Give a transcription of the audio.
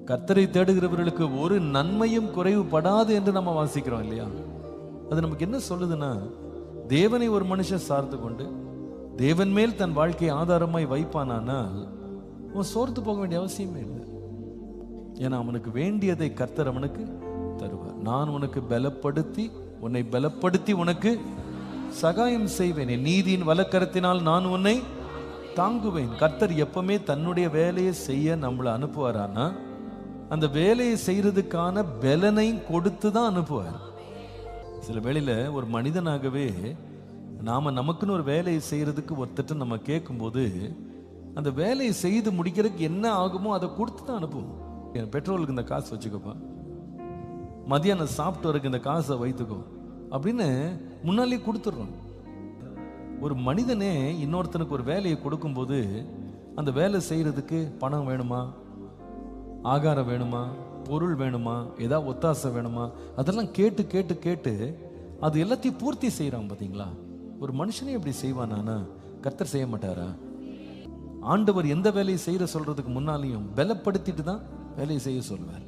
கர்த்தரை தேடுகிறவர்களுக்கு ஒரு நன்மையும் குறைவுபடாது என்று நம்ம வாசிக்கிறோம் இல்லையா? அது நமக்கு என்ன சொல்லுதுன்னா, தேவனை ஒரு மனுஷன் சார்ந்து கொண்டு தேவன் மேல் தன் வாழ்க்கையை ஆதாரமாய் வைப்பானால் அவன் சோர்த்து போக வேண்டிய அவசியமே இல்லை. ஏன்னா அவனுக்கு வேண்டியதை கர்த்தர் அவனுக்கு தருவார். நான் உனக்கு பலப்படுத்தி உன்னை பலப்படுத்தி உனக்கு சகாயம் செய்வேன், என் நீதியின் வலக்கரத்தினால் நான் உன்னை தாங்குவேன். கர்த்தர் எப்பவுமே தன்னுடைய வேலையை செய்ய நம்மளை அனுப்புவாரானா அந்த வேலையை செய்யறதுக்கான பலனை கொடுத்து தான் அனுப்புவார். சில வேளையில ஒரு மனிதனாகவே நாம நமக்குன்னு ஒரு வேலையை செய்யறதுக்கு ஒருத்தட்ட நம்ம கேட்கும்போது அந்த வேலையை செய்து முடிக்கிறதுக்கு என்ன ஆகுமோ அதை கொடுத்து தான் அனுப்புவோம். என் பெட்ரோலுக்கு இந்த காசு வச்சுக்கப்பா, மதியானம் சாப்பிட்டு வரக்கு இந்த காசை வைத்துக்கோ அப்படின்னு முன்னாலே கொடுத்துட்றோம். ஒரு மனிதனே இன்னொருத்தனுக்கு ஒரு வேலையை கொடுக்கும்போது அந்த வேலை செய்யறதுக்கு பணம் வேணுமா, ஆகாரம் வேணுமா, பொருள் வேணுமா, ஏதாவது ஒத்தாசை வேணுமா, அதெல்லாம் கேட்டு கேட்டு கேட்டு அது எல்லாத்தையும் பூர்த்தி செய்யறான். பார்த்தீங்களா? ஒரு மனுஷனே எப்படி செய்வானா? கர்த்தர் செய்ய மாட்டாரா? ஆண்டவர் எந்த வேலையை செய்யற சொல்றதுக்கு முன்னாலையும் பலப்படுத்திட்டு தான் வேலையை செய்ய சொல்வார்.